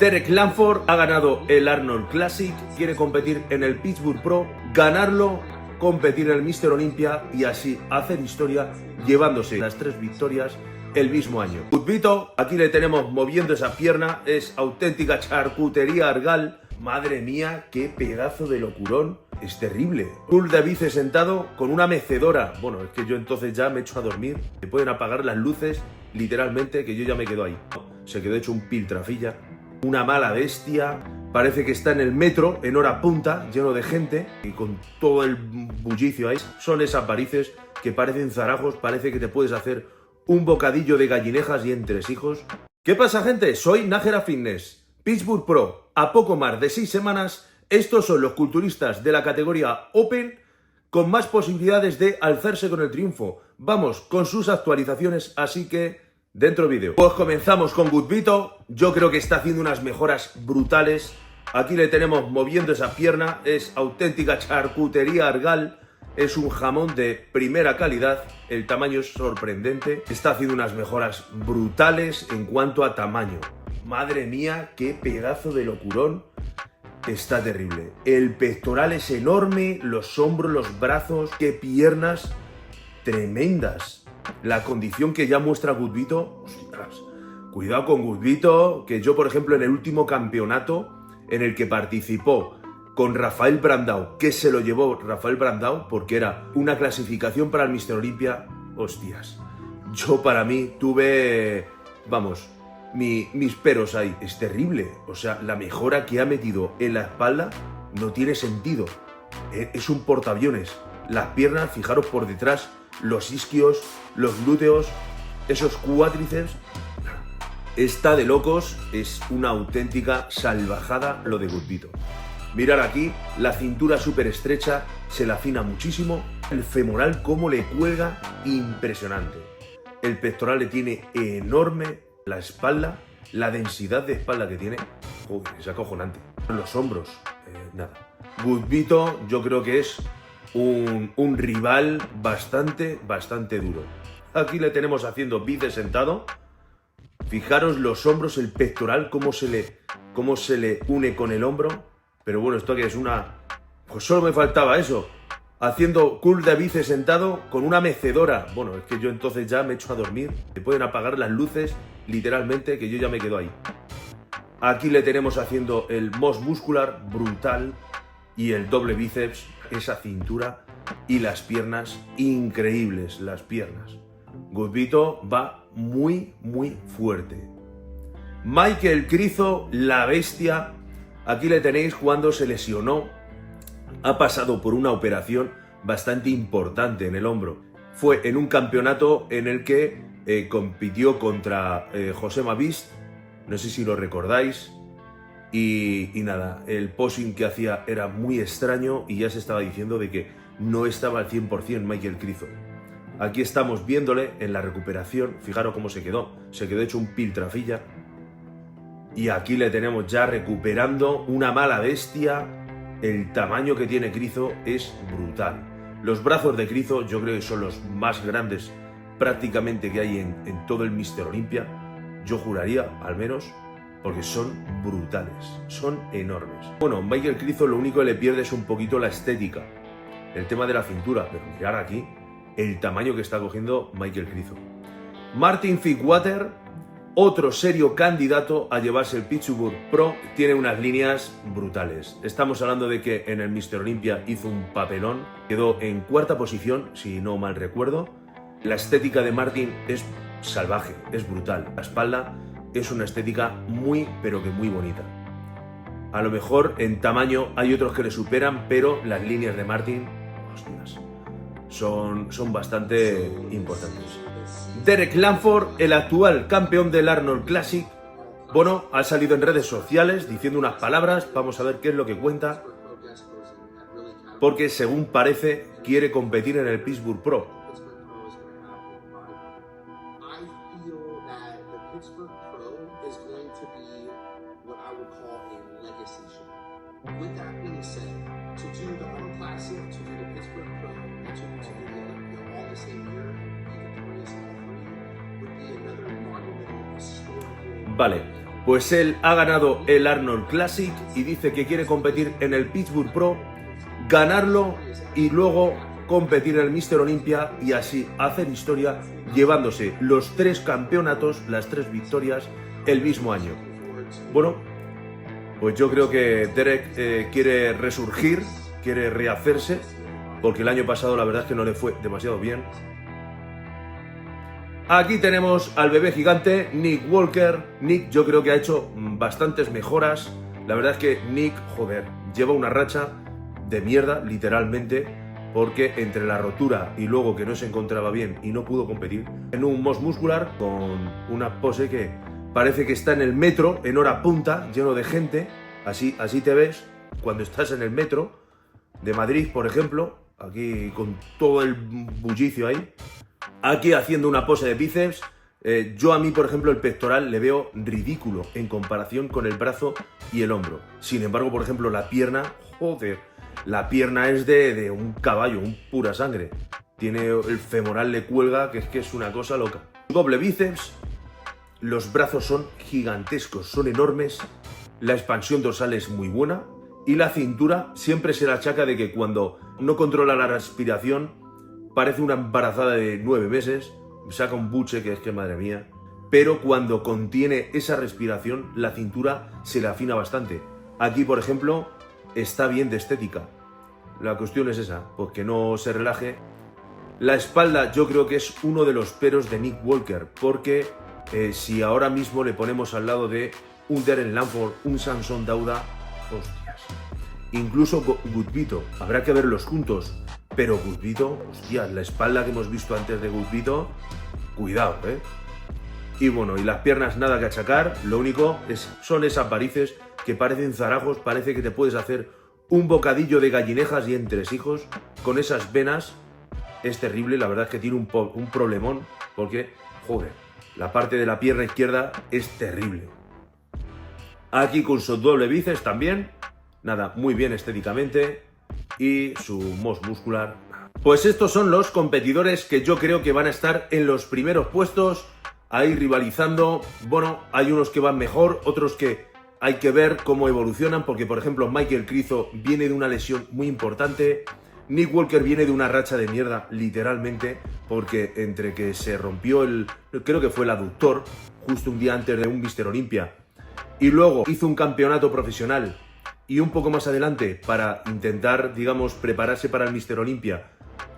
Derek Langford ha ganado el Arnold Classic, quiere competir en el Pittsburgh Pro, ganarlo, competir en el Mr. Olympia y así hacer historia llevándose las 3 victorias el mismo año. Cuthbito, aquí le tenemos moviendo esa pierna, es auténtica charcutería Argal. Madre mía, qué pedazo de locurón, es terrible. Pull de bíceps sentado con una mecedora. Bueno, es que yo entonces ya me echo a dormir. Se pueden apagar las luces, literalmente, que yo ya me quedo ahí. Se quedó hecho un piltrafilla. Una mala bestia, parece que está en el metro en hora punta, lleno de gente y con todo el bullicio ahí. Son esas varices que parecen zarajos, parece que te puedes hacer un bocadillo de gallinejas y entresijos. ¿Qué pasa, gente? Soy Nájera Fitness, Pittsburgh Pro. A poco más de 6 semanas, estos son los culturistas de la categoría Open con más posibilidades de alzarse con el triunfo. Vamos con sus actualizaciones, así que dentro vídeo. Pues comenzamos con Cuthbito. Yo creo que está haciendo unas mejoras brutales. Aquí le tenemos moviendo esa pierna. Es auténtica charcutería Argal. Es un jamón de primera calidad. El tamaño es sorprendente. Está haciendo unas mejoras brutales en cuanto a tamaño. Madre mía, qué pedazo de locurón. Está terrible. El pectoral es enorme. Los hombros, los brazos. Qué piernas tremendas. La condición que ya muestra Cuthbito, ostras, cuidado con Cuthbito, que yo, por ejemplo, en el último campeonato en el que participó con Rafael Brandao, que se lo llevó Rafael Brandao porque era una clasificación para el Mr. Olympia, hostias, yo para mí tuve, vamos, mis peros ahí, es terrible, o sea, la mejora que ha metido en la espalda no tiene sentido, es un portaaviones, las piernas, fijaros por detrás, los isquios, los glúteos, esos cuádriceps, está de locos, es una auténtica salvajada lo de Cuthbito. Mirad aquí, la cintura súper estrecha, se la afina muchísimo, el femoral como le cuelga, impresionante. El pectoral le tiene enorme, la espalda, la densidad de espalda que tiene, joder, es acojonante. Los hombros, nada. Cuthbito yo creo que es un rival bastante duro. Aquí le tenemos haciendo bíceps sentado. Fijaros los hombros, el pectoral, cómo se le une con el hombro. Pero bueno, esto que es una... Pues solo me faltaba eso. Haciendo curl de bíceps sentado con una mecedora. Bueno, es que yo entonces ya me echo a dormir. Se pueden apagar las luces, literalmente, que yo ya me quedo ahí. Aquí le tenemos haciendo el most muscular, brutal. Y el doble bíceps, esa cintura y las piernas, increíbles las piernas. Cuthbito va muy fuerte. Michael Krizo, la bestia, aquí le tenéis cuando se lesionó. Ha pasado por una operación bastante importante en el hombro. Fue en un campeonato en el que compitió contra José Mavist, no sé si lo recordáis. Y nada, el posing que hacía era muy extraño y ya se estaba diciendo de que no estaba al 100% Michael Krizo. Aquí estamos viéndole en la recuperación, fijaros cómo se quedó hecho un piltrafilla. Y aquí le tenemos ya recuperando una mala bestia, el tamaño que tiene Krizo es brutal. Los brazos de Krizo yo creo que son los más grandes prácticamente que hay en todo el Mr. Olympia, yo juraría al menos, porque son brutales, son enormes. Bueno, Michael Krizo lo único que le pierde es un poquito la estética, el tema de la cintura, pero mirad aquí el tamaño que está cogiendo Michael Krizo. Martin Fickwater, otro serio candidato a llevarse el Pittsburgh Pro, tiene unas líneas brutales. Estamos hablando de que en el Mr. Olympia hizo un papelón, quedó en 4ª posición, si no mal recuerdo. La estética de Martin es salvaje, es brutal. La espalda es una estética pero que muy bonita. A lo mejor en tamaño hay otros que le superan, pero las líneas de Martin, hostias, son bastante importantes. Derek Langford, el actual campeón del Arnold Classic, bueno, ha salido en redes sociales diciendo unas palabras, vamos a ver qué es lo que cuenta, porque según parece quiere competir en el Pittsburgh Pro. Pittsburgh Pro is going to be what I would call a legacy show. With that being said, to do the Arnold Classic, to do the Pittsburgh Pro, and to do the Olympia all the same year, be victorious in all three, would be another monumental historical. Vale, Pues él ha ganado el Arnold Classic y dice que quiere competir en el Pittsburgh Pro, ganarlo y luego competir en el Mr. Olympia y así hacer historia llevándose los 3 campeonatos, las 3 victorias el mismo año. Bueno, pues yo creo que Derek quiere resurgir, quiere rehacerse, porque el año pasado la verdad es que no le fue demasiado bien. Aquí tenemos al bebé gigante, Nick Walker. Nick yo creo que ha hecho bastantes mejoras. La verdad es que Nick, joder, lleva una racha de mierda, literalmente, porque entre la rotura y luego que no se encontraba bien y no pudo competir, en un Moss Muscular con una pose que parece que está en el metro, en hora punta, lleno de gente. Así te ves cuando estás en el metro de Madrid, por ejemplo, aquí con todo el bullicio ahí. Aquí haciendo una pose de bíceps. Yo a mí, por ejemplo, el pectoral le veo ridículo en comparación con el brazo y el hombro. Sin embargo, por ejemplo, la pierna, joder, la pierna es de un caballo, un pura sangre. Tiene el femoral, le cuelga, que es una cosa loca. Doble bíceps, los brazos son gigantescos, son enormes, la expansión dorsal es muy buena y la cintura siempre se la achaca de que cuando no controla la respiración parece una embarazada de 9 meses, saca un buche que es que madre mía, pero cuando contiene esa respiración la cintura se le afina bastante. Aquí, por ejemplo, está bien de estética. La cuestión es esa, pues que no se relaje. La espalda yo creo que es uno de los peros de Nick Walker, porque si ahora mismo le ponemos al lado de un Darren Langford, un Samson Dauda, hostias. Incluso Gudvito, habrá que verlos juntos. Pero Gudvito, hostia, la espalda que hemos visto antes de Gudvito, cuidado, Y bueno, y las piernas nada que achacar, lo único son esas varices que parecen zarajos, parece que te puedes hacer un bocadillo de gallinejas y entresijos con esas venas. Es terrible, la verdad es que tiene un problemón, porque, joder, la parte de la pierna izquierda es terrible. Aquí con su doble bíceps también, nada, muy bien estéticamente. Y su Moss Muscular. Pues estos son los competidores que yo creo que van a estar en los primeros puestos, ahí rivalizando. Bueno, hay unos que van mejor, otros que hay que ver cómo evolucionan, porque por ejemplo Michael Krizo viene de una lesión muy importante, Nick Walker viene de una racha de mierda, literalmente, porque entre que se rompió creo que fue el aductor, justo un día antes de un Mr. Olympia, y luego hizo un campeonato profesional, y un poco más adelante, para intentar, digamos, prepararse para el Mr. Olympia,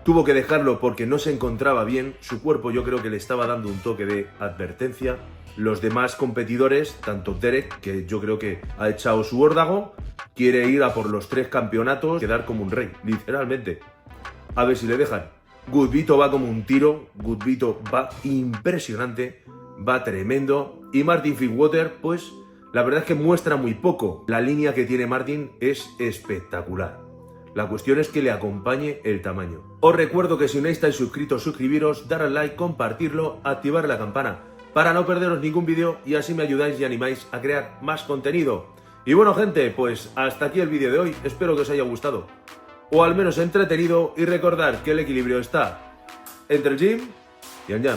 tuvo que dejarlo porque no se encontraba bien. Su cuerpo yo creo que le estaba dando un toque de advertencia. Los demás competidores, tanto Derek, que yo creo que ha echado su órdago, quiere ir a por los 3 campeonatos, quedar como un rey, literalmente. A ver si le dejan. Gudvito va como un tiro, Gudvito va impresionante, va tremendo. Y Martin Fitzwater, pues la verdad es que muestra muy poco. La línea que tiene Martin es espectacular. La cuestión es que le acompañe el tamaño. Os recuerdo que si no estáis suscritos, suscribiros, dar al like, compartirlo, activar la campana para no perderos ningún vídeo y así me ayudáis y animáis a crear más contenido. Y bueno, gente, pues hasta aquí el vídeo de hoy. Espero que os haya gustado o al menos entretenido, y recordad que el equilibrio está entre el gym y el jam.